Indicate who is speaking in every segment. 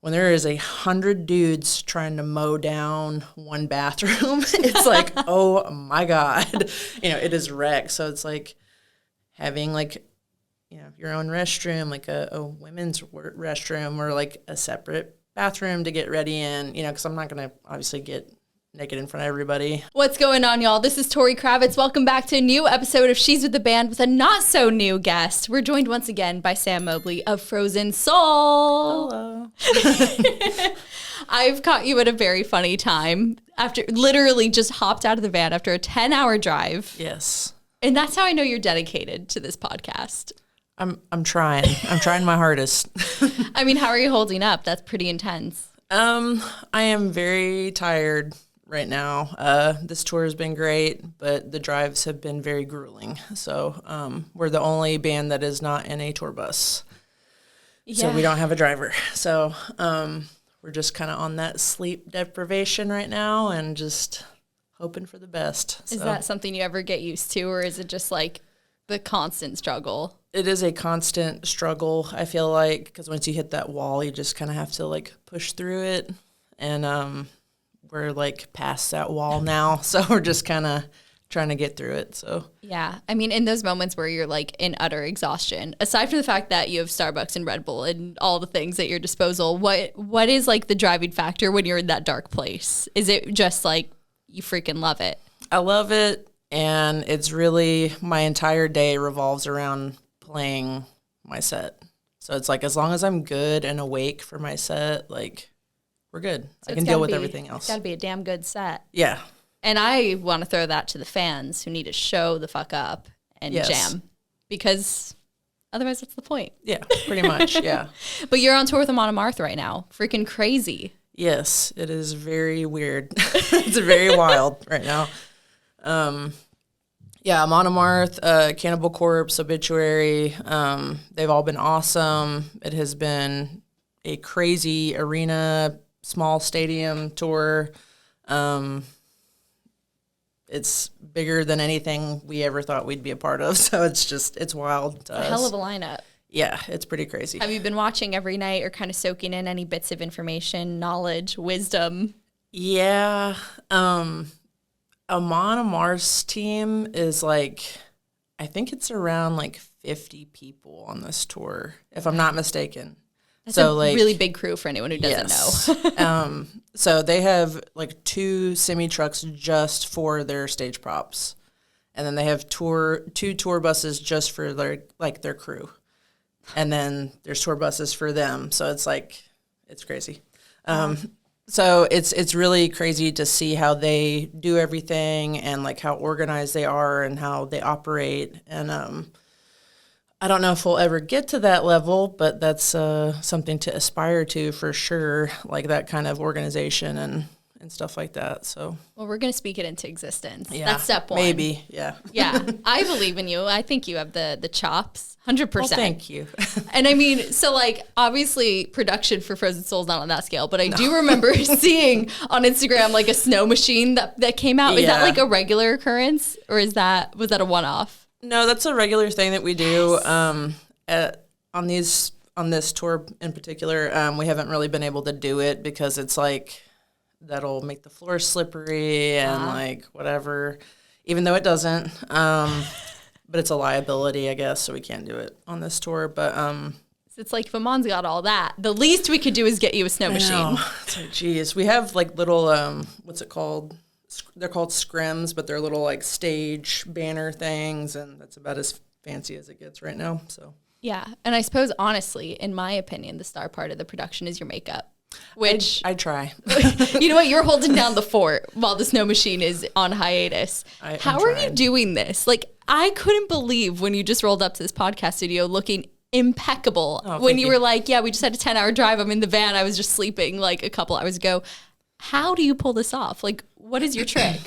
Speaker 1: when there is 100 dudes trying to mow down one bathroom, it's like, oh my God, it is wrecked. So it's like having your own restroom, like a women's restroom or like a separate bathroom to get ready in, because I'm not going to obviously get naked in front of everybody.
Speaker 2: What's going on, y'all? This is Tori Kravitz. Welcome back to a new episode of She's with the Band with a not-so-new guest. We're joined once again by Sam Mobley of Frozen Soul.
Speaker 1: Hello.
Speaker 2: I've caught you at a very funny time after literally just hopped out of the van after a 10-hour drive.
Speaker 1: Yes.
Speaker 2: And that's how I know you're dedicated to this podcast.
Speaker 1: I'm trying. I'm trying my hardest.
Speaker 2: I mean, how are you holding up? That's pretty intense.
Speaker 1: I am very tired right now. This tour has been great, but the drives have been very grueling. So we're the only band that is not in a tour bus. Yeah. So we don't have a driver. So we're just kind of on that sleep deprivation right now and just hoping for the best.
Speaker 2: Is that something you ever get used to, or is it just like the constant struggle?
Speaker 1: It is a constant struggle, I feel like, because once you hit that wall, you just kind of have to like push through it. And we're like past that wall now, so we're just kind of trying to get through it. So
Speaker 2: yeah, I mean, in those moments where you're like in utter exhaustion, aside from the fact that you have Starbucks and Red Bull and all the things at your disposal, what is like the driving factor when you're in that dark place? Is it just like you freaking love it?
Speaker 1: I love it, and it's really my entire day revolves around playing my set. So it's like as long as I'm good and awake for my set, like we're good. So I can deal with everything else.
Speaker 2: It's got to be a damn good set.
Speaker 1: Yeah.
Speaker 2: And I want to throw that to the fans who need to show the fuck up and jam, because otherwise what's the point?
Speaker 1: Yeah, pretty much, yeah.
Speaker 2: But you're on tour with Amon Amarth right now. Freaking crazy.
Speaker 1: Yes, it is very weird. It's very wild right now. Yeah, Amon Amarth, Cannibal Corpse, Obituary, they've all been awesome. It has been a crazy arena, small stadium tour. It's bigger than anything we ever thought we'd be a part of, so it's wild to us.
Speaker 2: A hell of a lineup.
Speaker 1: Yeah, it's pretty crazy.
Speaker 2: Have you been watching every night or kind of soaking in any bits of information, knowledge, wisdom?
Speaker 1: Yeah. Amon Amarth's team is like, I think it's around like 50 people on this tour, if I'm not mistaken.
Speaker 2: That's
Speaker 1: so
Speaker 2: a really big crew for anyone who doesn't
Speaker 1: know. So they have like 2 semi-trucks just for their stage props. And then they have 2 tour buses just for their crew. And then there's tour buses for them. So it's like, it's crazy. So it's really crazy to see how they do everything and like how organized they are and how they operate. And I don't know if we'll ever get to that level, but that's something to aspire to for sure, like that kind of organization and stuff like that. So,
Speaker 2: well, we're going to speak it into existence.
Speaker 1: Yeah,
Speaker 2: that's step 1.
Speaker 1: Maybe, yeah.
Speaker 2: Yeah, I believe in you. I think you have the chops, 100%.
Speaker 1: Well, thank you.
Speaker 2: And I mean, so like obviously production for Frozen Soul is not on that scale, but I do remember seeing on Instagram like a snow machine that came out. Is that like a regular occurrence, or was that a one-off?
Speaker 1: No, that's a regular thing that we do. On this tour in particular, we haven't really been able to do it because it's like that'll make the floor slippery and like whatever, even though it doesn't. But it's a liability, I guess, so we can't do it on this tour. But
Speaker 2: it's like if Amon's got all that, the least we could do is get you a snow machine.
Speaker 1: It's like, geez, we have like little what's it called? They're called scrims, but they're little like stage banner things, and that's about as fancy as it gets right now. So
Speaker 2: yeah, and I suppose honestly, in my opinion, the star part of the production is your makeup, which
Speaker 1: I try.
Speaker 2: You know what? You're holding down the fort while the snow machine is on hiatus. How are you doing this? Like, I couldn't believe when you just rolled up to this podcast studio looking impeccable. When you were like, yeah, we just had a 10-hour drive. I'm in the van. I was just sleeping like a couple hours ago. How do you pull this off? Like, what is your trick?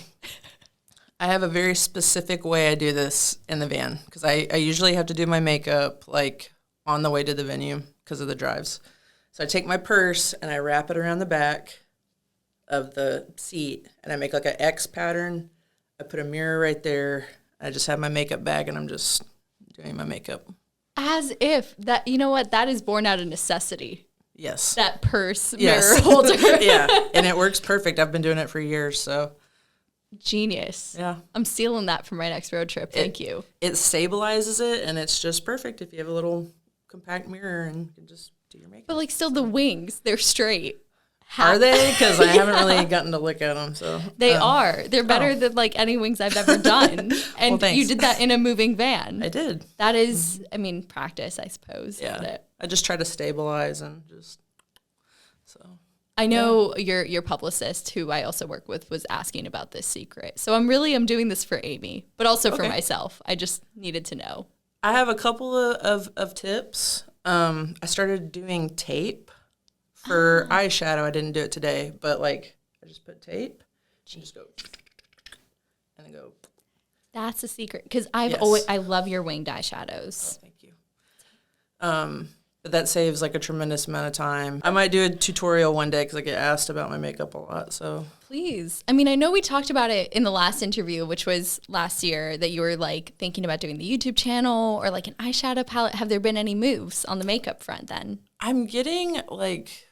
Speaker 1: I have a very specific way I do this in the van because I usually have to do my makeup like on the way to the venue because of the drives. So I take my purse and I wrap it around the back of the seat and I make like an X pattern. I put a mirror right there. I just have my makeup bag and I'm just doing my makeup.
Speaker 2: As if that, you know what, that is born out of necessity.
Speaker 1: Yes.
Speaker 2: That purse mirror holder.
Speaker 1: Yeah, and it works perfect. I've been doing it for years, so.
Speaker 2: Genius.
Speaker 1: Yeah.
Speaker 2: I'm stealing that for my next road trip. Thank you.
Speaker 1: It stabilizes it, and it's just perfect if you have a little compact mirror and you can just do your makeup.
Speaker 2: But like still the wings, they're straight.
Speaker 1: Are they? Because I haven't really gotten to look at them. So
Speaker 2: they are. They're better than like any wings I've ever done. And
Speaker 1: well,
Speaker 2: you did that in a moving van.
Speaker 1: I did.
Speaker 2: That is, I mean, practice, I suppose.
Speaker 1: Yeah. I just try to stabilize and just so.
Speaker 2: I know your publicist, who I also work with, was asking about this secret. So I'm doing this for Amy, but also for myself. I just needed to know.
Speaker 1: I have a couple of tips. I started doing tape for eyeshadow. I didn't do it today, but like I just put tape and just go and then go.
Speaker 2: That's a secret because I love your winged eyeshadows.
Speaker 1: Oh, thank you. But that saves like a tremendous amount of time. I might do a tutorial one day because I get asked about my makeup a lot. So
Speaker 2: please. I mean, I know we talked about it in the last interview, which was last year, that you were like thinking about doing the YouTube channel or like an eyeshadow palette. Have there been any moves on the makeup front then?
Speaker 1: I'm getting like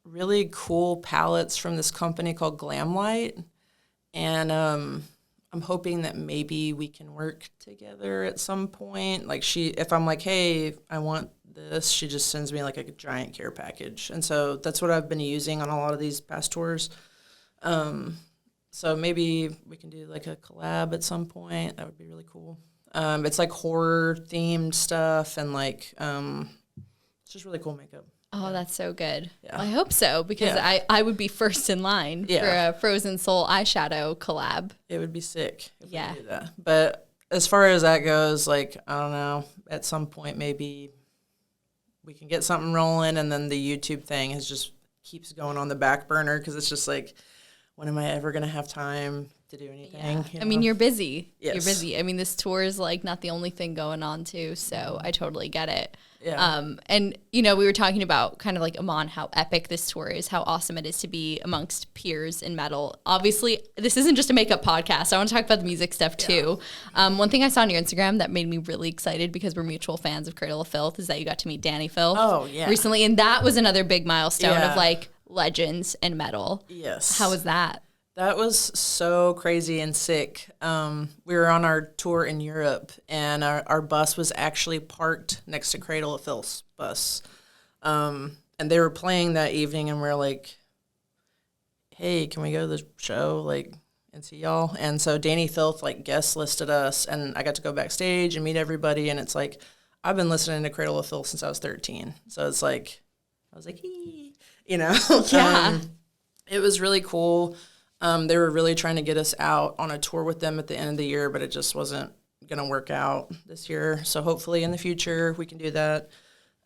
Speaker 1: really cool palettes from this company called Glamlight. And I'm hoping that maybe we can work together at some point. Like if I'm like, hey, I want this, she just sends me like a giant care package. And so that's what I've been using on a lot of these past tours. So maybe we can do like a collab at some point. That would be really cool. It's like horror themed stuff and like, it's just really cool makeup.
Speaker 2: Oh, that's so good.
Speaker 1: Yeah.
Speaker 2: Well, I hope so because I would be first in line for a Frozen Soul eyeshadow collab.
Speaker 1: It would be sick if we could do that. But as far as that goes, like, I don't know, at some point maybe we can get something rolling, and then the YouTube thing just keeps going on the back burner because it's just like, when am I ever going to have time to do anything?
Speaker 2: I mean, you're busy.
Speaker 1: Yes.
Speaker 2: You're busy. I mean, this tour is like not the only thing going on too, so I totally get it.
Speaker 1: Yeah.
Speaker 2: And, you know, we were talking about kind of like Amon, how epic this tour is, how awesome it is to be amongst peers in metal. Obviously, this isn't just a makeup podcast. I want to talk about the music stuff too. One thing I saw on your Instagram that made me really excited because we're mutual fans of Cradle of Filth is that you got to meet Danny Filth recently. And that was another big milestone of like legends in metal.
Speaker 1: Yes.
Speaker 2: How was that?
Speaker 1: That was so crazy and sick. We were on our tour in Europe, and our bus was actually parked next to Cradle of Filth's bus. And they were playing that evening, and we were like, hey, can we go to the show, like, and see y'all? And so Danny Filth, like, guest listed us, and I got to go backstage and meet everybody, and it's like, I've been listening to Cradle of Filth since I was 13. So it's like, I was like, you know?
Speaker 2: Yeah.
Speaker 1: It was really cool. They were really trying to get us out on a tour with them at the end of the year, but it just wasn't going to work out this year. So hopefully in the future we can do that.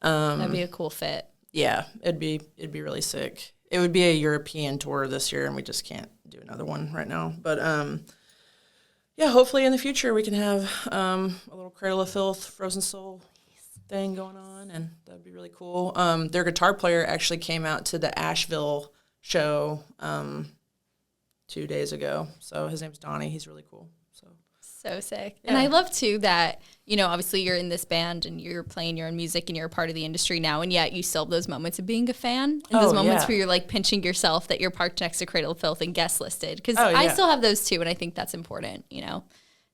Speaker 2: That'd be a cool fit.
Speaker 1: Yeah, it'd be really sick. It would be a European tour this year, and we just can't do another one right now. But yeah, hopefully in the future we can have a little Cradle of Filth, Frozen Soul thing going on, and that'd be really cool. Their guitar player actually came out to the Asheville show 2 days ago. So his name's Donnie. He's really cool.
Speaker 2: So sick. Yeah. And I love too that, you know, obviously you're in this band and you're playing your own music and you're a part of the industry now, and yet you still have those moments of being a fan and those moments where you're like pinching yourself that you're parked next to Cradle of Filth and guest listed. Because I still have those too, and I think that's important, you know,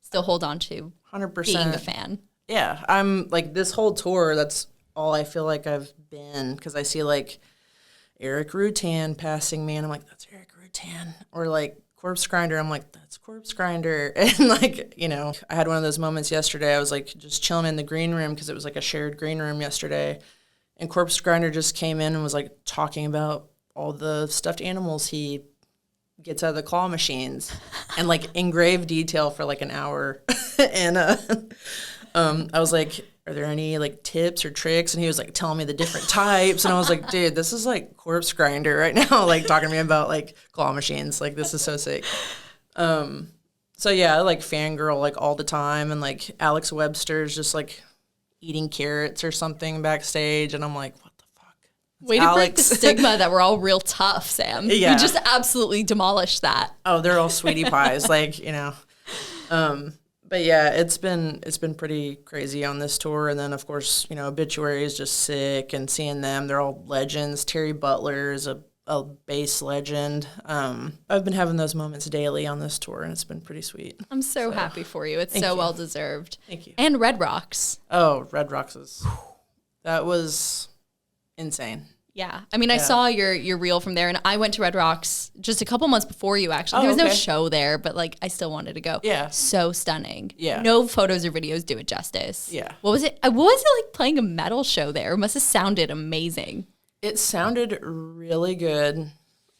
Speaker 2: still hold on to
Speaker 1: 100%
Speaker 2: being a fan.
Speaker 1: Yeah. I'm like, this whole tour, that's all I feel like I've been, because I see like Eric Rutan passing me, and I'm like, that's Eric Rutan. Or like Corpse Grinder, I'm like, that's Corpse Grinder. And like, you know, I had one of those moments yesterday. I was like just chilling in the green room because it was like a shared green room yesterday. And Corpse Grinder just came in and was like talking about all the stuffed animals he gets out of the claw machines and like in grave detail for like an hour. And I was like, are there any like tips or tricks? And he was like telling me the different types. And I was like, dude, this is like Corpse Grinder right now, like talking to me about like claw machines. Like, this is so sick. So yeah, I like fangirl like all the time. And like Alex Webster's just like eating carrots or something backstage. And I'm like, what the fuck?
Speaker 2: Way to break the stigma that we're all real tough, Sam.
Speaker 1: Yeah.
Speaker 2: You just absolutely demolished that.
Speaker 1: Oh, they're all sweetie pies. Like, you know, But yeah, it's been pretty crazy on this tour. And then, of course, Obituary is just sick, and seeing them, they're all legends. Terry Butler is a bass legend. I've been having those moments daily on this tour, and it's been pretty sweet.
Speaker 2: I'm so happy for you. It's so well deserved.
Speaker 1: Thank you.
Speaker 2: And Red Rocks.
Speaker 1: Oh, Red Rocks that was insane.
Speaker 2: Yeah. I mean, I saw your reel from there, and I went to Red Rocks just a couple months before you, actually. There was no show there, but, I still wanted to go.
Speaker 1: Yeah.
Speaker 2: So stunning.
Speaker 1: Yeah.
Speaker 2: No photos or videos do it justice.
Speaker 1: Yeah.
Speaker 2: What was it like playing a metal show there? It must have sounded amazing.
Speaker 1: It sounded really good.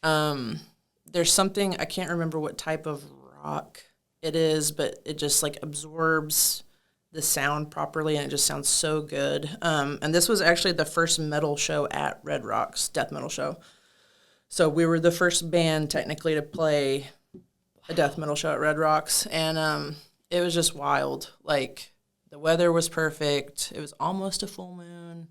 Speaker 1: There's something, I can't remember what type of rock it is, but it just, absorbs the sound properly, and it just sounds so good. And this was actually the first metal show at Red Rocks, death metal show. So we were the first band technically to play a death metal show at Red Rocks, and it was just wild. The weather was perfect. It was almost a full moon.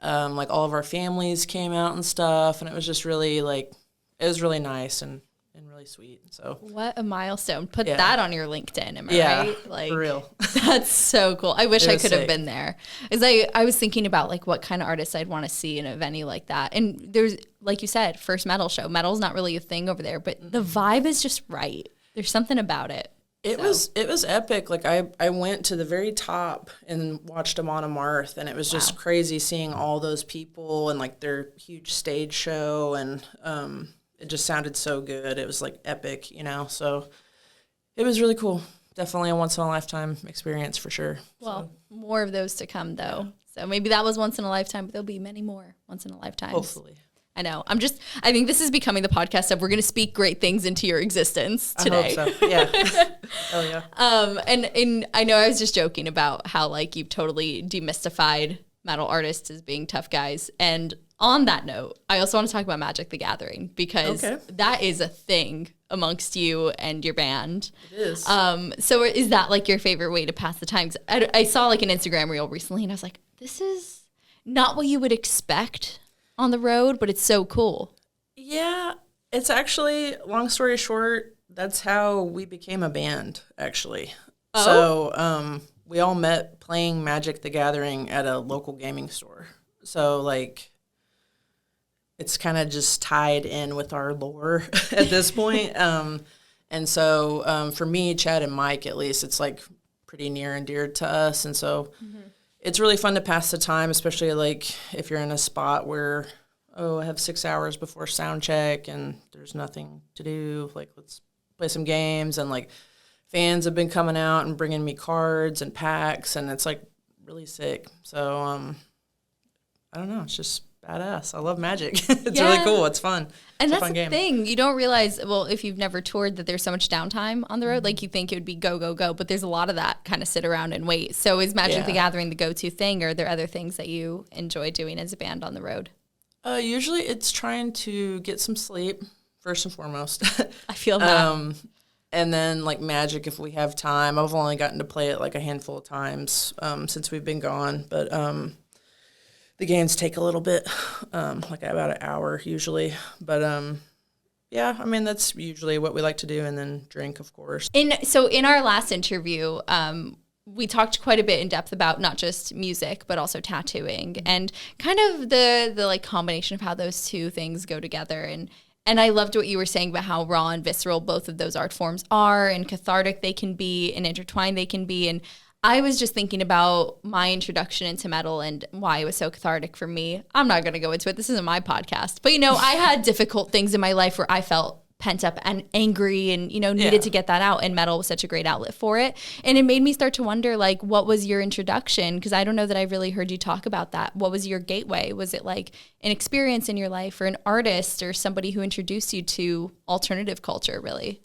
Speaker 1: All of our families came out and stuff, and it was just really it was really nice and really sweet. So
Speaker 2: what a milestone. Put that on your LinkedIn, am I right?
Speaker 1: For real.
Speaker 2: That's so cool. I wish I could have been there. As I was thinking about what kind of artists I'd want to see in a venue like that. And there's, like you said, first metal show. Metal's not really a thing over there, but the vibe is just right. There's something about it.
Speaker 1: It was epic. I went to the very top and watched them on a Marth, and it was just crazy seeing all those people and their huge stage show, and it just sounded so good. It was epic, so it was really cool. Definitely a once in a lifetime experience for sure.
Speaker 2: Well, more of those to come though. So maybe that was once in a lifetime, but there'll be many more once in a lifetime.
Speaker 1: Hopefully.
Speaker 2: I know. I think this is becoming the podcast of we're going to speak great things into your existence today.
Speaker 1: I hope so. Yeah. Oh yeah.
Speaker 2: And I know I was just joking about how you've totally demystified metal artists as being tough guys. And on that note, I also want to talk about Magic the Gathering, because that is a thing amongst you and your band.
Speaker 1: It is.
Speaker 2: So is that your favorite way to pass the time? 'Cause I saw an Instagram reel recently, and I was like, this is not what you would expect on the road, but it's so cool.
Speaker 1: Yeah, it's actually, long story short, that's how we became a band, actually. Oh? So we all met playing Magic the Gathering at a local gaming store. So, it's kind of just tied in with our lore at this point. And so for me, Chad and Mike, at least, it's pretty near and dear to us. And so it's really fun to pass the time, especially if you're in a spot where, I have 6 hours before sound check and there's nothing to do. Let's play some games. And fans have been coming out and bringing me cards and packs, and it's really sick. So I don't know. It's just badass. I love Magic. It's really cool. It's fun.
Speaker 2: And
Speaker 1: it's
Speaker 2: that's the thing. You don't realize, if you've never toured, that there's so much downtime on the road. You think it would be go, go, go, but there's a lot of that kind of sit around and wait. So is Magic the Gathering the go-to thing, or are there other things that you enjoy doing as a band on the road?
Speaker 1: Usually it's trying to get some sleep, first and foremost.
Speaker 2: I feel that.
Speaker 1: And then Magic, if we have time. I've only gotten to play it a handful of times since we've been gone, but the games take a little bit, about an hour usually. But yeah, I mean, that's usually what we like to do, and then drink, of course.
Speaker 2: So in our last interview, we talked quite a bit in depth about not just music, but also tattooing, and kind of the combination of how those two things go together. And I loved what you were saying about how raw and visceral both of those art forms are, and cathartic they can be, and intertwined they can be. And I was just thinking about my introduction into metal and why it was so cathartic for me. I'm not going to go into it. This isn't my podcast. But, I had difficult things in my life where I felt pent up and angry and, needed to get that out. And metal was such a great outlet for it. And it made me start to wonder, what was your introduction? Because I don't know that I've really heard you talk about that. What was your gateway? Was it an experience in your life, or an artist, or somebody who introduced you to alternative culture, really?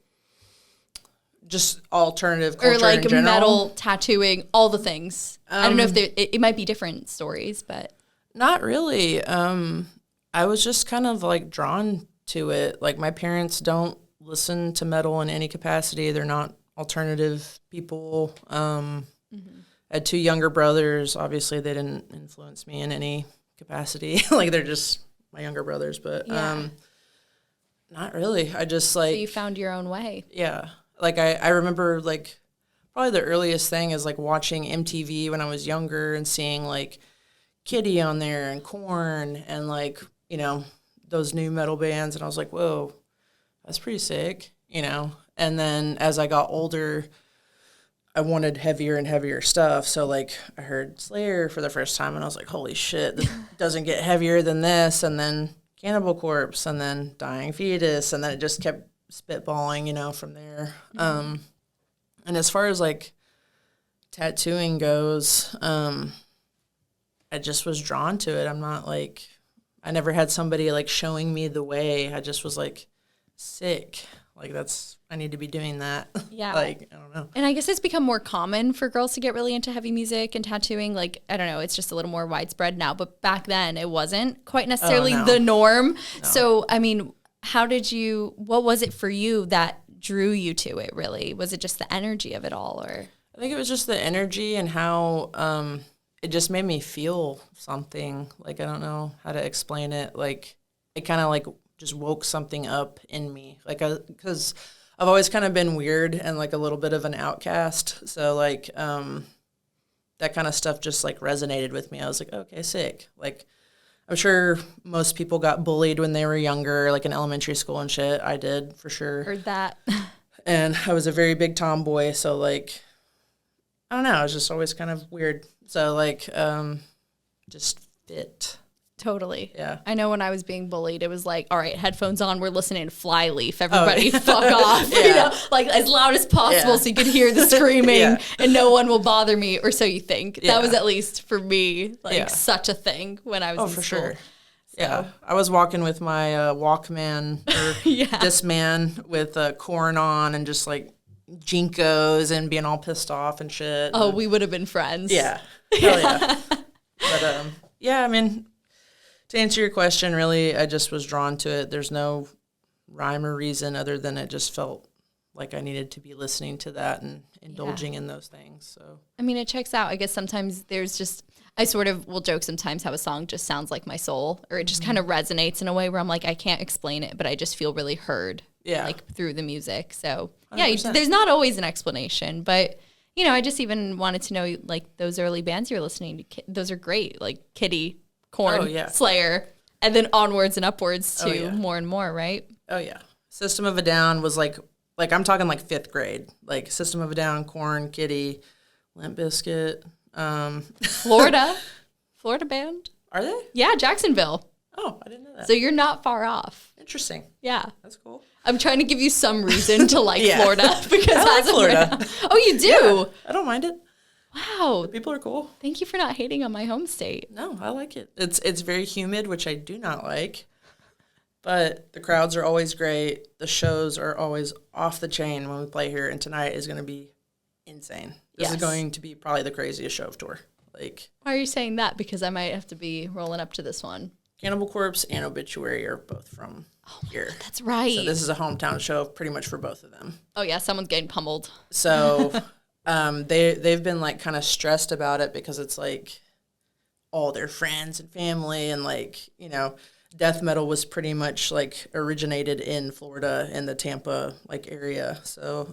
Speaker 1: Just alternative culture
Speaker 2: or
Speaker 1: in general?
Speaker 2: Metal, tattooing, all the things. I don't know if it might be different stories, but
Speaker 1: not really. I was just kind of drawn to it. My parents don't listen to metal in any capacity. They're not alternative people. I had two younger brothers. Obviously, they didn't influence me in any capacity. They're just my younger brothers, but not really. I just
Speaker 2: So you found your own way.
Speaker 1: Yeah. I remember probably the earliest thing is like watching MTV when I was younger and seeing like Kitty on there and Korn and like, you know, those new metal bands. And I was like, whoa, that's pretty sick, you know. And then as I got older, I wanted heavier and heavier stuff. So like I heard Slayer for the first time and I was like, holy shit, this doesn't get heavier than this. And then Cannibal Corpse and then Dying Fetus. And then it just kept spitballing, you know, from there. Mm-hmm. And as far as like tattooing goes, I just was drawn to it. I'm not like, I never had somebody like showing me the way. I just was like, sick. Like I need to be doing that.
Speaker 2: Yeah.
Speaker 1: Like, I don't know.
Speaker 2: And I guess it's become more common for girls to get really into heavy music and tattooing. Like, I don't know, it's just a little more widespread now. But back then it wasn't quite necessarily the norm. No. So, I mean, what was it for you that drew you to it really? Was it just the energy of it all, or?
Speaker 1: I think it was just the energy and how it just made me feel something. Like, I don't know how to explain it. Like, it kind of like just woke something up in me. Like, because I've always kind of been weird and like a little bit of an outcast. So like that kind of stuff just like resonated with me. I was like, okay, sick. Like, I'm sure most people got bullied when they were younger, like in elementary school and shit. I did, for sure.
Speaker 2: Heard that.
Speaker 1: And I was a very big tomboy, so like, I don't know, I was just always kind of weird. So like, just fit.
Speaker 2: Totally.
Speaker 1: Yeah.
Speaker 2: I know when I was being bullied, it was like, all right, headphones on, we're listening to Flyleaf. Everybody fuck off. Yeah. You know, like as loud as possible so you could hear the screaming and no one will bother me, or so you think. That was at least for me, like such a thing when I was in school. Sure.
Speaker 1: So. Yeah. I was walking with my Walkman or Discman with Korn on and just like Jinkos and being all pissed off and shit.
Speaker 2: Oh, we would have been friends.
Speaker 1: Yeah. Hell yeah. But I mean, to answer your question, really, I just was drawn to it. There's no rhyme or reason other than it just felt like I needed to be listening to that and indulging in those things. So
Speaker 2: I mean, it checks out. I guess sometimes there's just, I sort of will joke sometimes how a song just sounds like my soul, or it just kind of resonates in a way where I'm like, I can't explain it, but I just feel really heard like through the music. So 100%. There's not always an explanation, but you know, I just even wanted to know like those early bands you're listening to. Those are great. Like Kitty, Korn, Slayer, and then onwards and upwards to more and more, right? Oh, yeah.
Speaker 1: System of a Down was like I'm talking like 5th grade. Like System of a Down, Korn, Kitty, Limp Bizkit.
Speaker 2: Florida band.
Speaker 1: Are they?
Speaker 2: Yeah, Jacksonville.
Speaker 1: Oh, I didn't know that.
Speaker 2: So you're not far off.
Speaker 1: Interesting.
Speaker 2: Yeah.
Speaker 1: That's cool.
Speaker 2: I'm trying to give you some reason to like Florida. Because
Speaker 1: I like Florida.
Speaker 2: Oh, you do?
Speaker 1: Yeah, I don't mind it.
Speaker 2: Wow.
Speaker 1: The people are cool.
Speaker 2: Thank you for not hating on my home state.
Speaker 1: No, I like it. It's very humid, which I do not like. But the crowds are always great. The shows are always off the chain when we play here. And tonight is going to be insane. This is going to be probably the craziest show of tour. Like,
Speaker 2: why are you saying that? Because I might have to be rolling up to this one.
Speaker 1: Cannibal Corpse and Obituary are both from here.
Speaker 2: God, that's right.
Speaker 1: So this is a hometown show pretty much for both of them.
Speaker 2: Oh, yeah. Someone's getting pummeled.
Speaker 1: So they've been like kind of stressed about it because it's like all their friends and family and like, you know, death metal was pretty much like originated in Florida in the Tampa like area. So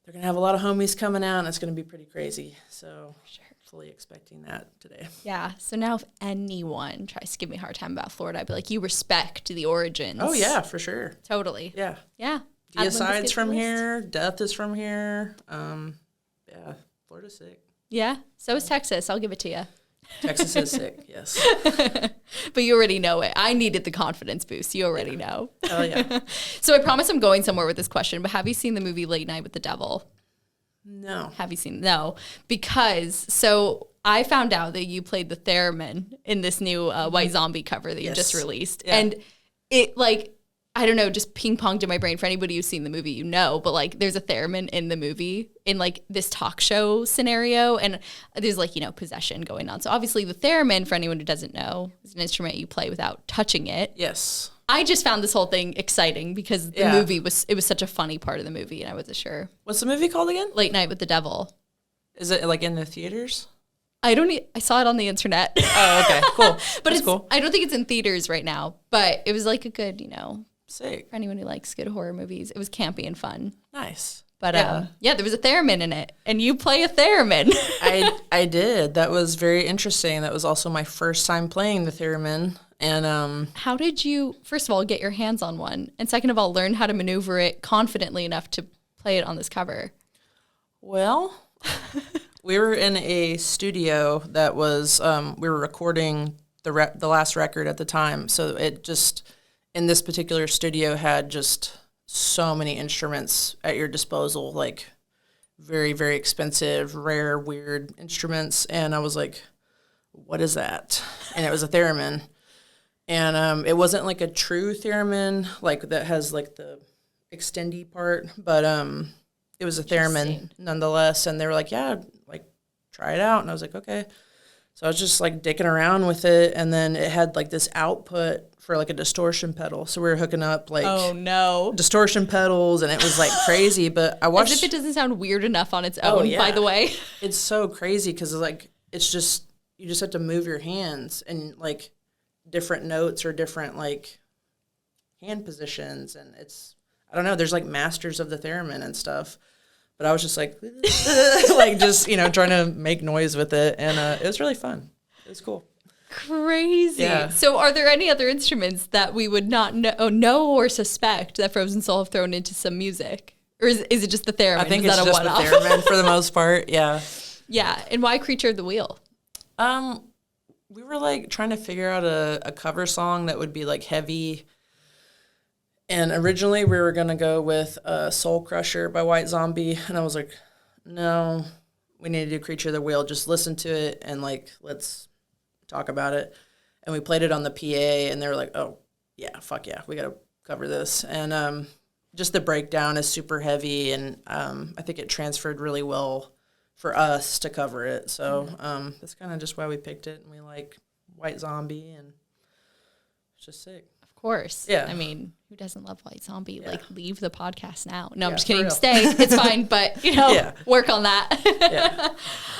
Speaker 1: they're going to have a lot of homies coming out and it's going to be pretty crazy. So fully expecting that today.
Speaker 2: Yeah. So now if anyone tries to give me a hard time about Florida, I'd be like, you respect the origins.
Speaker 1: Oh, yeah, for sure.
Speaker 2: Totally.
Speaker 1: Yeah.
Speaker 2: Yeah.
Speaker 1: Deicide's from here. Death is from here. Yeah, Florida's sick.
Speaker 2: Yeah. So is Texas. I'll give it to you.
Speaker 1: Texas is sick, yes.
Speaker 2: But you already know it. I needed the confidence boost. You already know.
Speaker 1: Oh, yeah.
Speaker 2: So I promise I'm going somewhere with this question, but have you seen the movie Late Night with the Devil?
Speaker 1: No.
Speaker 2: Have you seen? No. Because, so I found out that you played the theremin in this new White Zombie cover that you just released. Yeah. And it, like, I don't know, just ping-ponged in my brain. For anybody who's seen the movie, you know, but like there's a theremin in the movie in like this talk show scenario, and there's like, you know, possession going on. So obviously the theremin, for anyone who doesn't know, is an instrument you play without touching it.
Speaker 1: Yes.
Speaker 2: I just found this whole thing exciting because the movie was such a funny part of the movie, and I wasn't sure.
Speaker 1: What's the movie called again?
Speaker 2: Late Night with the Devil.
Speaker 1: Is it like in the theaters?
Speaker 2: I saw it on the internet.
Speaker 1: Oh, okay, cool.
Speaker 2: But it's cool. I don't think it's in theaters right now, but it was like a good, you know,
Speaker 1: sick.
Speaker 2: For anyone who likes good horror movies. It was campy and fun.
Speaker 1: Nice.
Speaker 2: But there was a theremin in it, and you play a theremin.
Speaker 1: I did. That was very interesting. That was also my first time playing the theremin. And
Speaker 2: how did you, first of all, get your hands on one, and second of all, learn how to maneuver it confidently enough to play it on this cover?
Speaker 1: Well, we were in a studio that was we were recording the last record at the time, so it just in this particular studio had just so many instruments at your disposal, like very, very expensive, rare, weird instruments. And I was like, what is that? And it was a theremin. And it wasn't like a true theremin, like that has like the extendy part, but it was a theremin nonetheless. And they were like, yeah, like try it out. And I was like, okay. So I was just like dicking around with it. And then it had like this output for like a distortion pedal. So we were hooking up like distortion pedals, and it was like crazy. But I watched.
Speaker 2: As if it doesn't sound weird enough on its own, by the way.
Speaker 1: It's so crazy because like it's just, you just have to move your hands and like different notes or different like hand positions. And it's, I don't know, there's like masters of the theremin and stuff. But I was just like, like just, you know, trying to make noise with it. And it was really fun. It was cool.
Speaker 2: Crazy. Yeah. So are there any other instruments that we would not know or suspect that Frozen Soul have thrown into some music? Or is it just the theremin?
Speaker 1: I think it's just the theremin for the most part, yeah.
Speaker 2: Yeah, and why Creature of the Wheel?
Speaker 1: We were like trying to figure out a cover song that would be like heavy. And originally we were going to go with Soul Crusher by White Zombie. And I was like, no, we need to do Creature of the Wheel. Just listen to it and like, let's talk about it. And we played it on the PA, and they were like, oh yeah, fuck yeah, we gotta cover this. And just the breakdown is super heavy, and I think it transferred really well for us to cover it. So that's kind of just why we picked it, and we like White Zombie, and it's just sick.
Speaker 2: Of course.
Speaker 1: Yeah.
Speaker 2: I mean, who doesn't love White Zombie? Yeah. Like, leave the podcast now. No, I'm just kidding. Stay. It's fine. But, you know, work on that.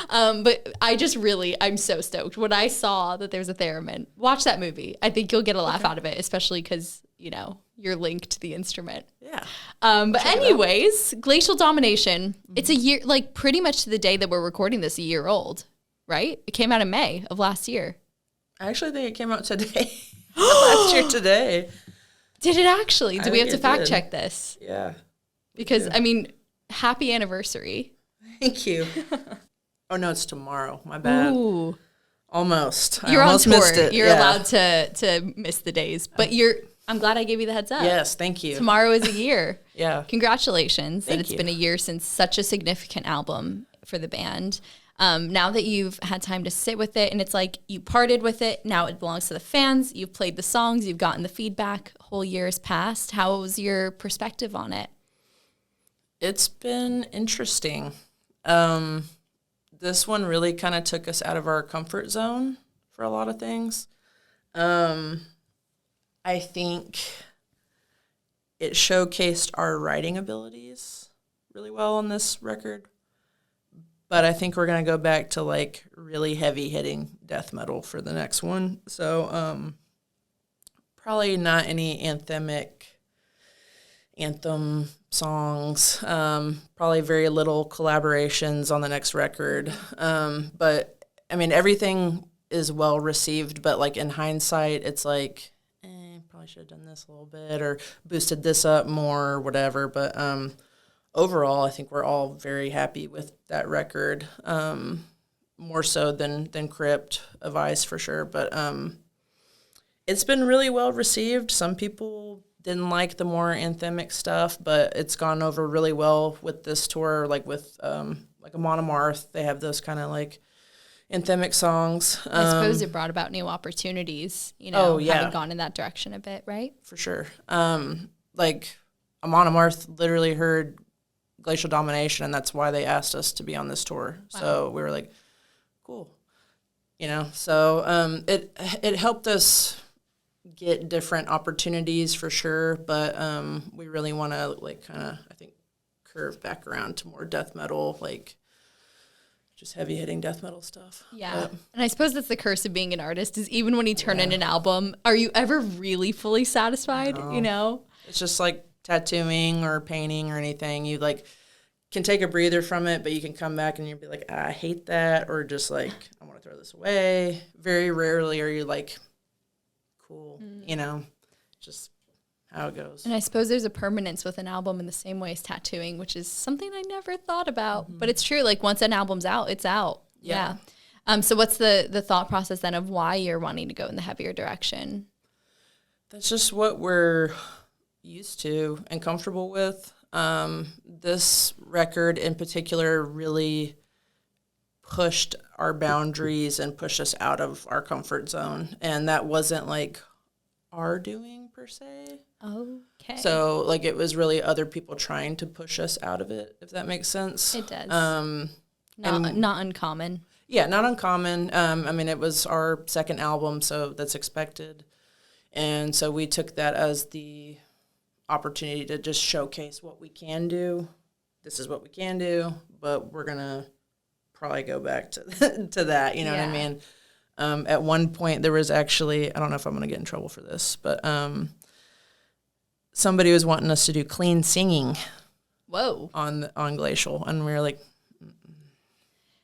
Speaker 2: But I'm so stoked. When I saw that there's a theremin, watch that movie. I think you'll get a laugh out of it, especially because, you know, you're linked to the instrument.
Speaker 1: Yeah.
Speaker 2: But anyways, Glacial Domination, it's a year, like pretty much to the day that we're recording this, a year old, right? It came out in May of last year.
Speaker 1: I actually think it came out today. Last year today.
Speaker 2: Did it actually? Do we have to fact check this?
Speaker 1: Yeah.
Speaker 2: Because, I mean, happy anniversary.
Speaker 1: Thank you. Oh, no, it's tomorrow. My bad.
Speaker 2: Ooh.
Speaker 1: Almost.
Speaker 2: You're
Speaker 1: I almost
Speaker 2: on tour.
Speaker 1: Missed it.
Speaker 2: You're allowed to miss the days. But I'm glad I gave you the heads up.
Speaker 1: Yes, thank you.
Speaker 2: Tomorrow is a year.
Speaker 1: Yeah.
Speaker 2: Congratulations that it's been a year since such a significant album for the band. Now that you've had time to sit with it, and it's like you parted with it, now it belongs to the fans, you've played the songs, you've gotten the feedback, a whole year has passed. How was your perspective on it?
Speaker 1: It's been interesting. This one really kind of took us out of our comfort zone for a lot of things. I think it showcased our writing abilities really well on this record. But I think we're going to go back to, like, really heavy-hitting death metal for the next one. So probably not any anthem songs. Probably very little collaborations on the next record. But, I mean, everything is well-received. But, like, in hindsight, it's like, probably should have done this a little bit or boosted this up more or whatever. But overall, I think we're all very happy with that record, more so than Crypt of Ice for sure. But it's been really well received. Some people didn't like the more anthemic stuff, but it's gone over really well with this tour. Like with like Amon Amarth, they have those kind of like anthemic songs.
Speaker 2: I suppose it brought about new opportunities, you know, having gone in that direction a bit, right?
Speaker 1: For sure. Like Amon Amarth literally heard Glacial Domination, and that's why they asked us to be on this tour. Wow. So we were like, cool, you know. So it helped us get different opportunities for sure, but we really want to like kind of, I think, curve back around to more death metal, like just heavy hitting death metal stuff.
Speaker 2: Yeah. And I suppose that's the curse of being an artist, is even when you turn in an album, are you ever really fully satisfied? No. You know,
Speaker 1: it's just like tattooing or painting or anything. You like can take a breather from it, but you can come back and you'll be like, I hate that, or just like, I want to throw this away. Very rarely are you like, cool, you know, just how it goes.
Speaker 2: And I suppose there's a permanence with an album in the same way as tattooing, which is something I never thought about. But it's true. Like, once an album's out, it's out. Yeah. So what's the thought process then of why you're wanting to go in the heavier direction?
Speaker 1: That's just what we're used to and comfortable with. This record in particular really pushed our boundaries and pushed us out of our comfort zone. And that wasn't like our doing per se.
Speaker 2: Okay.
Speaker 1: So like it was really other people trying to push us out of it, if that makes sense.
Speaker 2: It does. Not uncommon.
Speaker 1: Yeah, not uncommon. I mean, it was our second album, so that's expected. And so we took that as the opportunity to just showcase what we can do. This is what we can do, but we're going to probably go back to to that, you know what I mean? At one point, there was actually, I don't know if I'm going to get in trouble for this, but somebody was wanting us to do clean singing.
Speaker 2: Whoa.
Speaker 1: On Glacial, and we were like,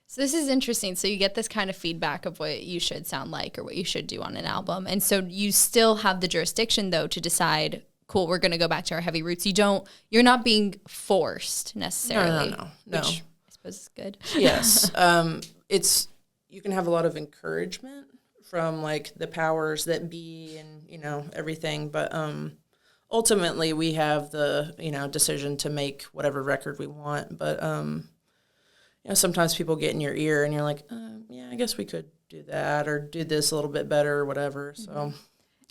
Speaker 2: So this is interesting. So you get this kind of feedback of what you should sound like or what you should do on an album. And so you still have the jurisdiction, though, to decide, cool, we're going to go back to our heavy roots. You're not being forced necessarily.
Speaker 1: No.
Speaker 2: Which I suppose is good.
Speaker 1: Yes. You can have a lot of encouragement from like the powers that be and, you know, everything. But ultimately we have the, you know, decision to make whatever record we want. But, you know, sometimes people get in your ear and you're like, yeah, I guess we could do that or do this a little bit better or whatever. So,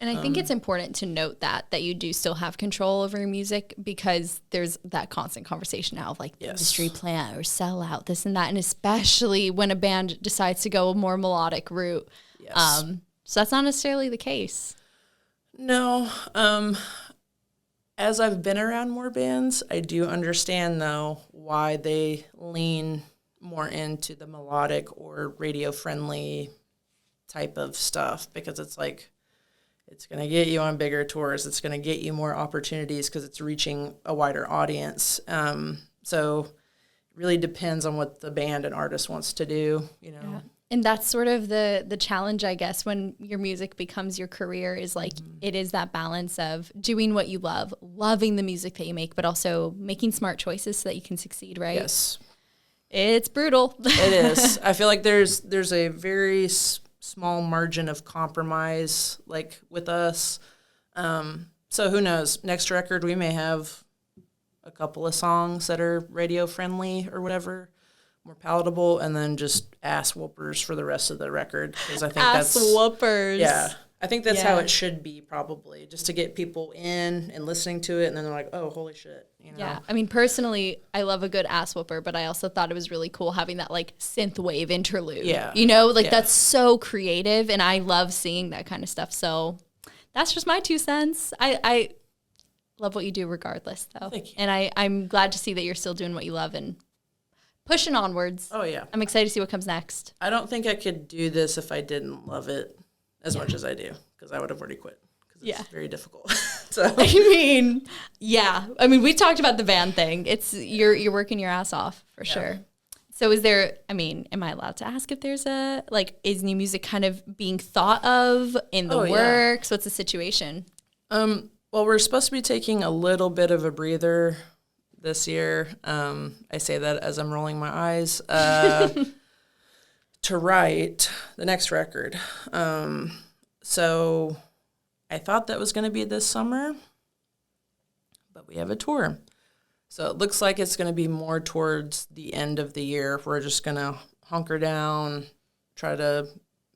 Speaker 2: and I think it's important to note that you do still have control over your music, because there's that constant conversation now of like industry plant or sell out, this and that. And especially when a band decides to go a more melodic route. Yes. So that's not necessarily the case.
Speaker 1: No. As I've been around more bands, I do understand, though, why they lean more into the melodic or radio-friendly type of stuff, because it's like, it's going to get you on bigger tours. It's going to get you more opportunities because it's reaching a wider audience. So it really depends on what the band and artist wants to do, you know.
Speaker 2: Yeah. And that's sort of the challenge, I guess, when your music becomes your career, is like it is that balance of doing what you love, loving the music that you make, but also making smart choices so that you can succeed, right?
Speaker 1: Yes.
Speaker 2: It's brutal.
Speaker 1: It is. I feel like there's a very small margin of compromise, like with us. So who knows? Next record, we may have a couple of songs that are radio friendly or whatever, more palatable, and then just ass whoopers for the rest of the record, because I think
Speaker 2: ass whoopers.
Speaker 1: Yeah, I think that's how it should be, probably, just to get people in and listening to it, and then they're like, oh, holy shit, you know?
Speaker 2: Yeah, I mean, personally, I love a good ass whooper, but I also thought it was really cool having that like synth wave interlude.
Speaker 1: Yeah,
Speaker 2: you know, like that's so creative, and I love seeing that kind of stuff. So that's just my 2 cents. I love what you do regardless, though.
Speaker 1: Thank you.
Speaker 2: And I'm glad to see that you're still doing what you love and pushing onwards.
Speaker 1: Oh, yeah.
Speaker 2: I'm excited to see what comes next.
Speaker 1: I don't think I could do this if I didn't love it as much as I do, because I would have already quit, because it's very difficult. So
Speaker 2: I mean, I mean, we talked about the band thing. It's you're working your ass off for sure. So is there, I mean, am I allowed to ask if there's is new music kind of being thought of in the works? What's the situation?
Speaker 1: Well, we're supposed to be taking a little bit of a breather this year. I say that as I'm rolling my eyes, to write the next record. So I thought that was going to be this summer, but we have a tour. So it looks like it's going to be more towards the end of the year. We're just going to hunker down, try to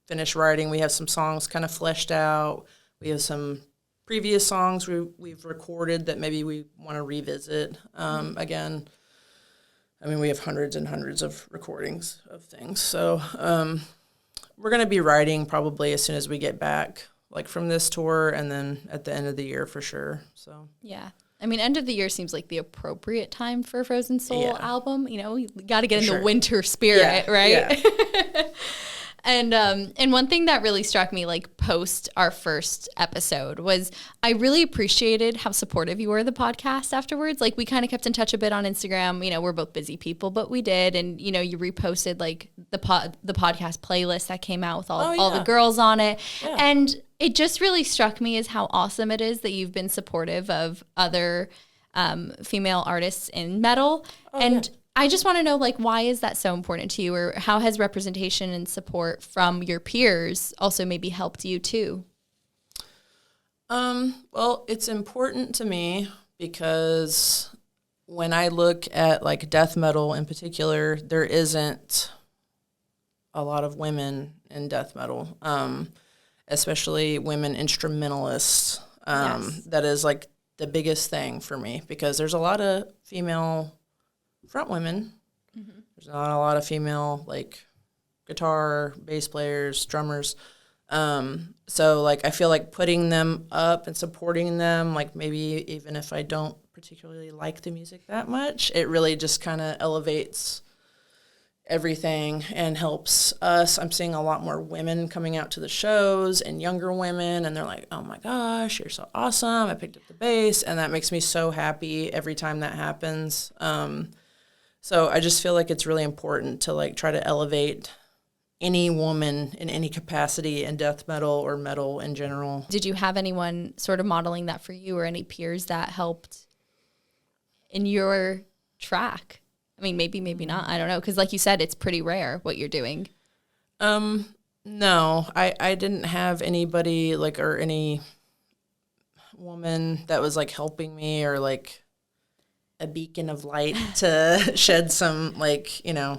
Speaker 1: finish writing. We have some songs kind of fleshed out. We have some previous songs we've recorded that maybe we want to revisit again. I mean, we have hundreds and hundreds of recordings of things. So we're going to be writing probably as soon as we get back, like from this tour, and then at the end of the year for sure. So
Speaker 2: yeah. I mean, end of the year seems like the appropriate time for a Frozen Soul album. You know, you got to get in the winter spirit, right? And one thing that really struck me, like post our first episode, was I really appreciated how supportive you were of the podcast afterwards. Like we kind of kept in touch a bit on Instagram. You know, we're both busy people, but we did. And, you know, you reposted like the podcast playlist that came out with all the girls on it. Yeah. And it just really struck me as how awesome it is that you've been supportive of other female artists in metal. I just want to know, like, why is that so important to you, or how has representation and support from your peers also maybe helped you too?
Speaker 1: Well, it's important to me because when I look at like death metal in particular, there isn't a lot of women in death metal, especially women instrumentalists. That is like the biggest thing for me because there's a lot of female front women. Mm-hmm. There's not a lot of female like guitar, bass players, drummers. So like I feel like putting them up and supporting them, like maybe even if I don't particularly like the music that much, it really just kind of elevates everything and helps us. I'm seeing a lot more women coming out to the shows and younger women, and they're like, oh my gosh, you're so awesome. I picked up the bass, and that makes me so happy every time that happens. So I just feel like it's really important to like try to elevate any woman in any capacity in death metal or metal in general.
Speaker 2: Did you have anyone sort of modeling that for you, or any peers that helped in your track? I mean, maybe not. I don't know. Because like you said, it's pretty rare what you're doing.
Speaker 1: No, I didn't have anybody like, or any woman that was like helping me or like a beacon of light to shed some like, you know,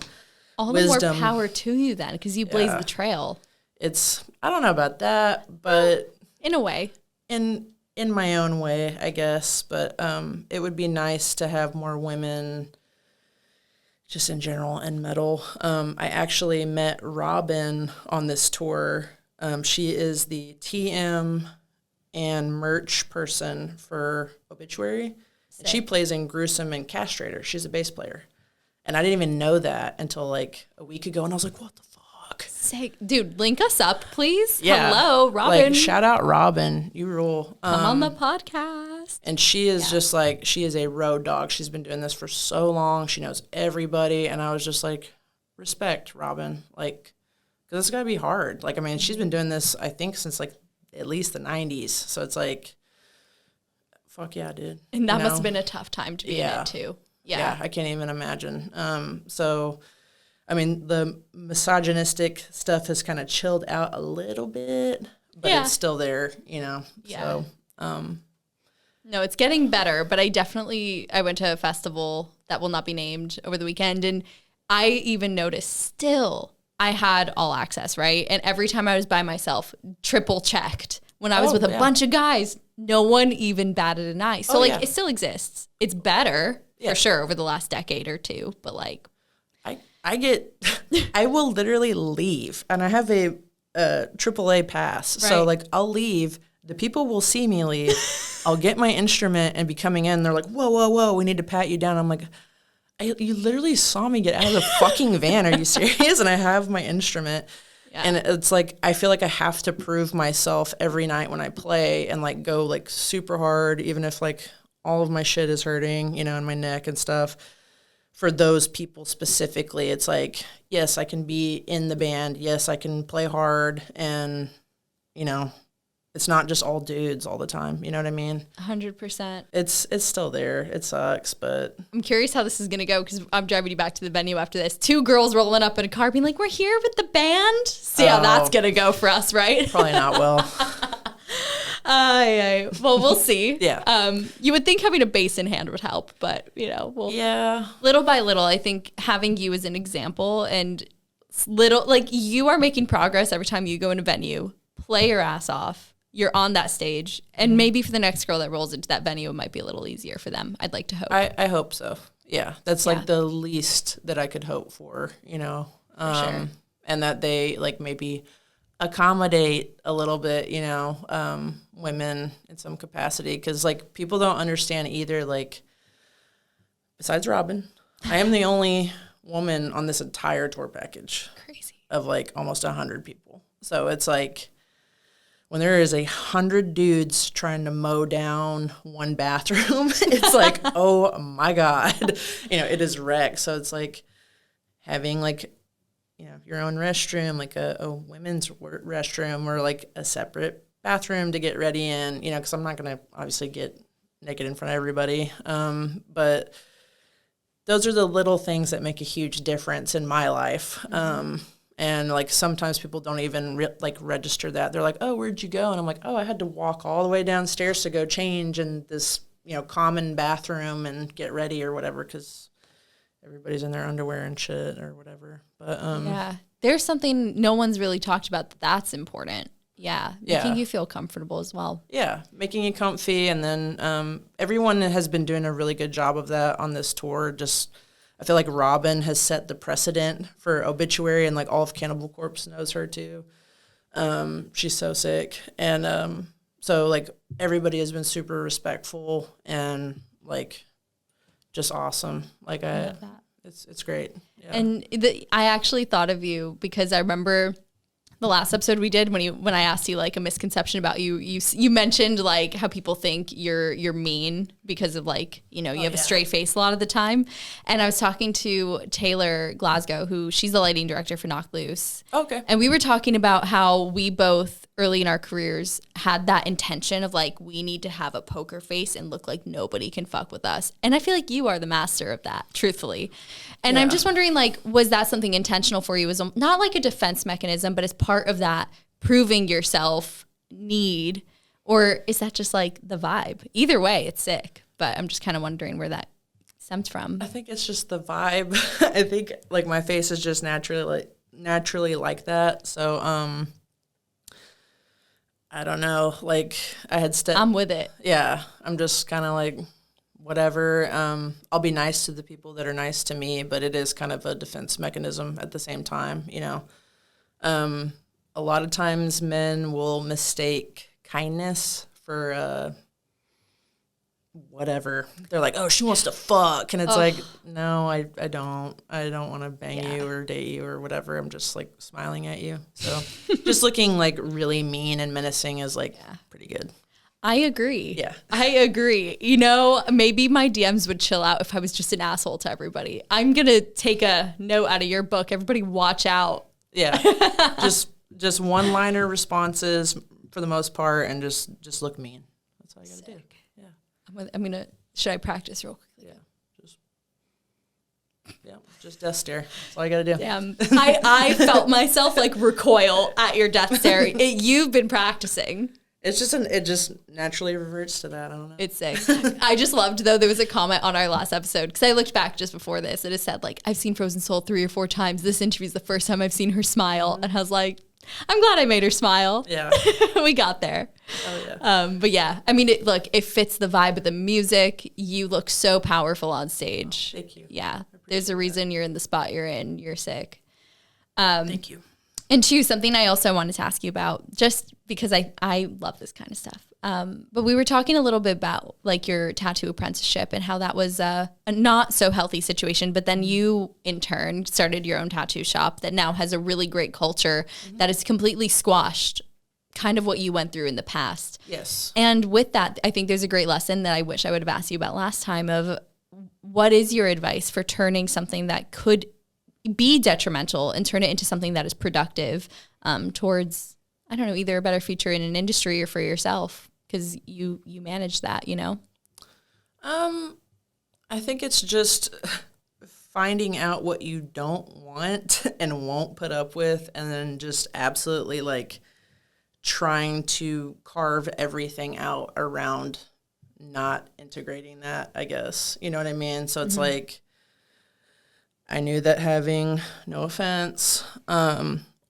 Speaker 2: all
Speaker 1: wisdom.
Speaker 2: The more power to you then, because you blaze the trail.
Speaker 1: I don't know about that, but
Speaker 2: in a way,
Speaker 1: in my own way, I guess. But it would be nice to have more women just in general in metal. I actually met Robin on this tour. She is the TM and merch person for Obituary. She plays in Gruesome and Castrator. She's a bass player. And I didn't even know that until like a week ago. And I was like, what the fuck?
Speaker 2: Sick. Dude, link us up, please.
Speaker 1: Yeah.
Speaker 2: Hello, Robin.
Speaker 1: Like, shout out Robin. You rule.
Speaker 2: Come on the podcast.
Speaker 1: And she is just like, she is a road dog. She's been doing this for so long. She knows everybody. And I was just like, respect, Robin. Like, because it's got to be hard. Like, I mean, she's been doing this, I think, since like at least the 90s. So it's like, fuck yeah, dude.
Speaker 2: And that must have been a tough time to be in it, too.
Speaker 1: Yeah, I can't even imagine. So, I mean, the misogynistic stuff has kind of chilled out a little bit, but it's still there, you know. Yeah. So,
Speaker 2: no, it's getting better, but I went to a festival that will not be named over the weekend, and I even noticed still I had all access, right? And every time I was by myself, triple checked. When I was with a bunch of guys, no one even batted an eye. So, it still exists. It's better, for sure, over the last decade or two. But, like...
Speaker 1: I will literally leave. And I have a AAA pass. Right. So, like, I'll leave. The people will see me leave. I'll get my instrument and be coming in. They're like, whoa, we need to pat you down. I'm like, you literally saw me get out of the fucking van. Are you serious? And I have my instrument. Yeah. And it's like, I feel like I have to prove myself every night when I play and like go like super hard, even if like all of my shit is hurting, you know, in my neck and stuff. For those people specifically, it's like, yes, I can be in the band. Yes, I can play hard. And, you know, it's not just all dudes all the time. You know what I mean?
Speaker 2: 100%.
Speaker 1: It's still there. It sucks, but...
Speaker 2: I'm curious how this is going to go because I'm driving you back to the venue after this. 2 girls rolling up in a car being like, we're here with the band. See how that's going to go for us, right?
Speaker 1: Probably not well.
Speaker 2: Well, we'll see.
Speaker 1: Yeah.
Speaker 2: You would think having a bass in hand would help, but, you know,
Speaker 1: yeah.
Speaker 2: Little by little, I think having you as an example and like you are making progress every time you go in a venue, play your ass off. You're on that stage, and maybe for the next girl that rolls into that venue, it might be a little easier for them. I'd like to hope.
Speaker 1: I hope so. Yeah, that's like the least that I could hope for, you know.
Speaker 2: For sure.
Speaker 1: And that they like maybe accommodate a little bit, you know, women in some capacity, because like people don't understand either. Like, besides Robin, I am the only woman on this entire tour package.
Speaker 2: Crazy.
Speaker 1: of like almost 100 people. So it's like when there is 100 dudes trying to mow down one bathroom, it's like, oh my God, it is wrecked. So it's like having like, your own restroom, like a women's restroom or like a separate bathroom to get ready in, because I'm not going to obviously get naked in front of everybody. But those are the little things that make a huge difference in my life. And like sometimes people don't even register that. They're like, oh, where'd you go? And I'm like, oh, I had to walk all the way downstairs to go change in this, common bathroom and get ready or whatever, because everybody's in their underwear and shit or whatever. But
Speaker 2: yeah, there's something no one's really talked about that's important. Yeah, making you feel comfortable as well.
Speaker 1: Yeah, making you comfy, and then everyone has been doing a really good job of that on this tour. Just, I feel like Robin has set the precedent for Obituary, and like all of Cannibal Corpse knows her too. She's so sick, and so like everybody has been super respectful and like just awesome. Like I love that. It's great. Yeah.
Speaker 2: And I actually thought of you because I remember the last episode we did when I asked you like a misconception about you mentioned like how people think you're mean because of like, you have a straight face a lot of the time. And I was talking to Taylor Glasgow, who she's the lighting director for Knocked Loose.
Speaker 1: Okay.
Speaker 2: And we were talking about how we both early in our careers had that intention of like, we need to have a poker face and look like nobody can fuck with us. And I feel like you are the master of that, truthfully. And I'm just wondering, like, was that something intentional for you? Was not like a defense mechanism, but as part of that proving yourself need, or is that just like the vibe? Either way, it's sick. But I'm just kind of wondering where that stems from.
Speaker 1: I think it's just the vibe. I think like my face is just naturally like that. So I don't know. Like I had
Speaker 2: I'm with it.
Speaker 1: Yeah, I'm just kind of like whatever. I'll be nice to the people that are nice to me, but it is kind of a defense mechanism at the same time, A lot of times men will mistake kindness for whatever. They're like, oh, she wants to fuck. And it's like, no, I don't. I don't want to bang you or date you or whatever. I'm just like smiling at you. So just looking like really mean and menacing is like pretty good.
Speaker 2: I agree.
Speaker 1: Yeah.
Speaker 2: I agree. Maybe my DMs would chill out if I was just an asshole to everybody. I'm going to take a note out of your book. Everybody watch out.
Speaker 1: Yeah. just one-liner responses for the most part and just look mean. That's all you got to do. Yeah.
Speaker 2: I'm going to, should I practice real quickly?
Speaker 1: Just death stare. That's all you got to do.
Speaker 2: Damn. I felt myself like recoil at your death stare. You've been practicing.
Speaker 1: It's just it just naturally reverts to that. I don't know.
Speaker 2: It's sick. I just loved, though, there was a comment on our last episode, because I looked back just before this, and it said, like, I've seen Frozen Soul 3 or 4 times. This interview is the first time I've seen her smile. And I was like, I'm glad I made her smile.
Speaker 1: Yeah.
Speaker 2: We got there.
Speaker 1: Oh, yeah.
Speaker 2: But yeah, I mean, it fits the vibe of the music. You look so powerful on stage.
Speaker 1: Oh, thank you.
Speaker 2: Yeah. There's a reason you're in the spot you're in. You're sick.
Speaker 1: Thank you.
Speaker 2: And two, something I also wanted to ask you about, just because I love this kind of stuff. But we were talking a little bit about like your tattoo apprenticeship and how that was a not so healthy situation. But then you, in turn, started your own tattoo shop that now has a really great culture that is completely squashed kind of what you went through in the past.
Speaker 1: Yes.
Speaker 2: And with that, I think there's a great lesson that I wish I would have asked you about last time of what is your advice for turning something that could be detrimental and turn it into something that is productive towards, I don't know, either a better future in an industry or for yourself, because you manage that,
Speaker 1: I think it's just finding out what you don't want and won't put up with, and then just absolutely like trying to carve everything out around not integrating that, I guess. You know what I mean? So it's like, I knew that having, no offense,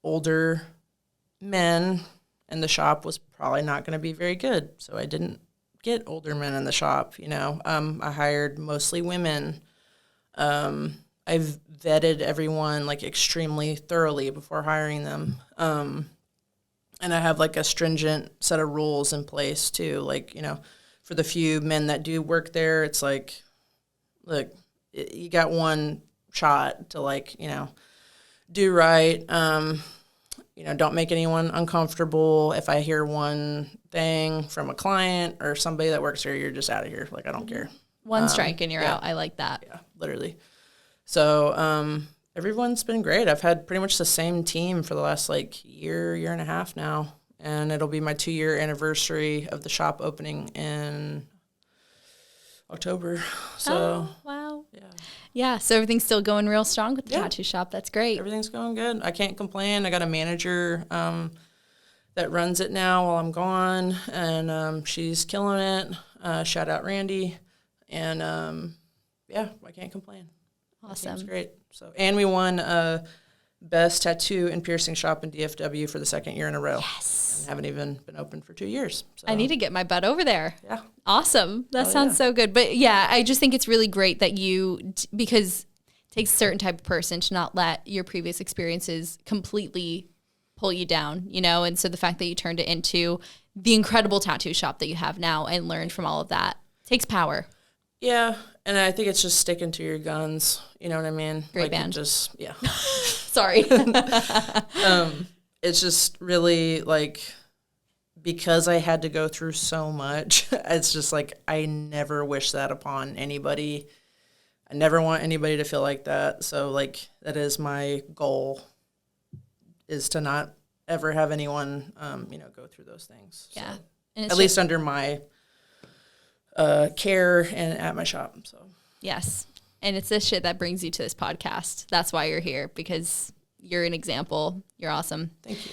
Speaker 1: older men in the shop was probably not going to be very good. So I didn't get older men in the shop, I hired mostly women. I've vetted everyone like extremely thoroughly before hiring them. And I have like a stringent set of rules in place too. Like, for the few men that do work there, it's like, look, you got one shot to like, do right. Don't make anyone uncomfortable. If I hear one thing from a client or somebody that works here, you're just out of here. Like, I don't care.
Speaker 2: One strike and you're out. I like that.
Speaker 1: Yeah, literally. So everyone's been great. I've had pretty much the same team for the last year and a half now. And it'll be my 2-year anniversary of the shop opening in October. So,
Speaker 2: wow. Yeah, so everything's still going real strong with the tattoo shop. That's great.
Speaker 1: Everything's going good. I can't complain. I got a manager that runs it now while I'm gone, and she's killing it. Shout out Randy. And, I can't complain.
Speaker 2: Awesome.
Speaker 1: It's great. And we won Best Tattoo and Piercing Shop in DFW for the 2nd year in a row.
Speaker 2: Yes.
Speaker 1: And haven't even been open for 2 years. So.
Speaker 2: I need to get my butt over there.
Speaker 1: Yeah.
Speaker 2: Awesome. That sounds so good. But yeah, I just think it's really great that because it takes a certain type of person to not let your previous experiences completely pull you down, and so the fact that you turned it into the incredible tattoo shop that you have now and learned from all of that takes power.
Speaker 1: Yeah, and I think it's just sticking to your guns. You know what I mean?
Speaker 2: Great band.
Speaker 1: Sorry. It's just really because I had to go through so much, it's just I never wish that upon anybody. I never want anybody to feel like that. So that is my goal, is to not ever have anyone, go through those things.
Speaker 2: Yeah.
Speaker 1: So,
Speaker 2: and
Speaker 1: at least under my care and at my shop. So
Speaker 2: yes. And it's this shit that brings you to this podcast. That's why you're here, because you're an example. You're awesome.
Speaker 1: Thank you.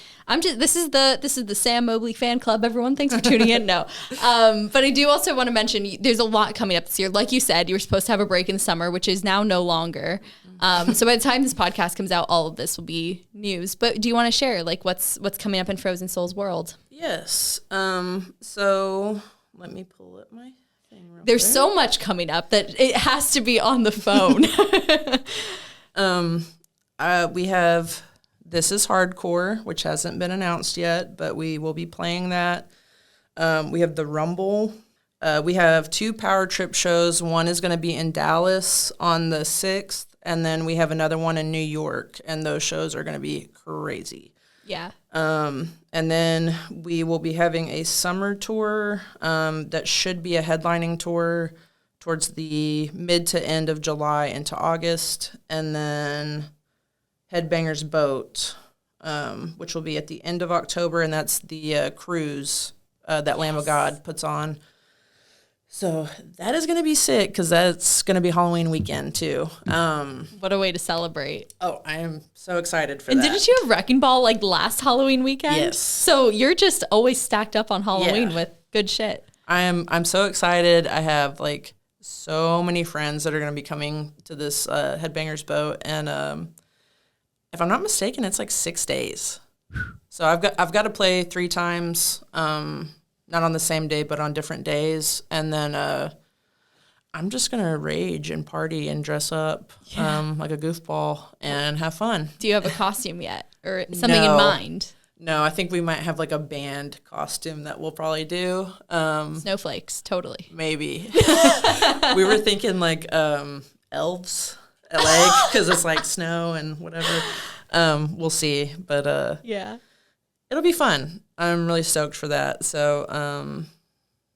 Speaker 2: This is the Sam Mobley fan club, everyone. Thanks for tuning in. No. But I do also want to mention there's a lot coming up this year. Like you said, you were supposed to have a break in the summer, which is now no longer. So by the time this podcast comes out, all of this will be news. But do you want to share what's coming up in Frozen Soul's world?
Speaker 1: Yes. So let me pull up my thing real
Speaker 2: There's
Speaker 1: quick.
Speaker 2: so much coming up that it has to be on the phone.
Speaker 1: We have This Is Hardcore, which hasn't been announced yet, but we will be playing that. We have the Rumble. We have 2 Power Trip shows. One is going to be in Dallas on the 6th, and then we have another one in New York, and those shows are going to be crazy.
Speaker 2: Yeah.
Speaker 1: And then we will be having a summer tour that should be a headlining tour towards the mid to end of July into August, and then Headbangers Boat, which will be at the end of October, and that's the cruise that Lamb of God puts on. So that is going to be sick, because that's going to be Halloween weekend, too.
Speaker 2: What a way to celebrate.
Speaker 1: Oh, I am so excited for
Speaker 2: and
Speaker 1: that.
Speaker 2: And didn't you have Wrecking Ball last Halloween weekend?
Speaker 1: Yes.
Speaker 2: So you're just always stacked up on Halloween with good shit.
Speaker 1: I'm so excited. I have so many friends that are going to be coming to this Headbangers Boat, and if I'm not mistaken, it's 6 days. So I've got to play 3 times, not on the same day, but on different days. And then I'm just going to rage and party and dress up like a goofball and have fun.
Speaker 2: Do you have a costume yet, or something in mind?
Speaker 1: No, I think we might have a band costume that we'll probably do.
Speaker 2: Snowflakes, totally.
Speaker 1: Maybe. We were thinking elves. Because it's snow and whatever. We'll see. But
Speaker 2: yeah,
Speaker 1: it'll be fun. I'm really stoked for that. So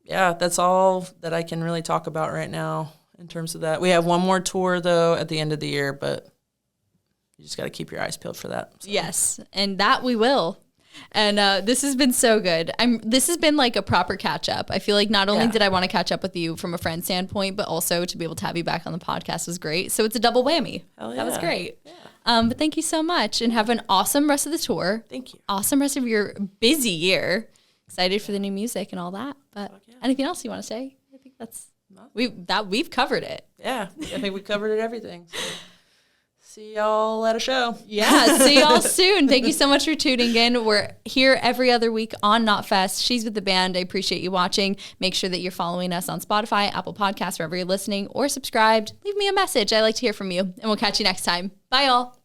Speaker 1: that's all that I can really talk about right now in terms of that. We have one more tour though at the end of the year, but you just got to keep your eyes peeled for that. So.
Speaker 2: Yes, and that we will. And this has been so good. This has been a proper catch up. I feel not only did I want to catch up with you from a friend standpoint, but also to be able to have you back on the podcast was great. So it's a double whammy.
Speaker 1: Hell yeah.
Speaker 2: That was great.
Speaker 1: Yeah.
Speaker 2: But thank you so much, and have an awesome rest of the tour.
Speaker 1: Thank you.
Speaker 2: Awesome rest of your busy year. Excited for the new music and all that. But anything else you want to say? I think we've covered it.
Speaker 1: Yeah, I think we covered everything. So. See y'all at a show.
Speaker 2: Yeah, see y'all soon. Thank you so much for tuning in. We're here every other week on Knotfest. She's with the band. I appreciate you watching. Make sure that you're following us on Spotify, Apple Podcasts, wherever you're listening, or subscribed. Leave me a message. I like to hear from you. And we'll catch you next time. Bye, y'all.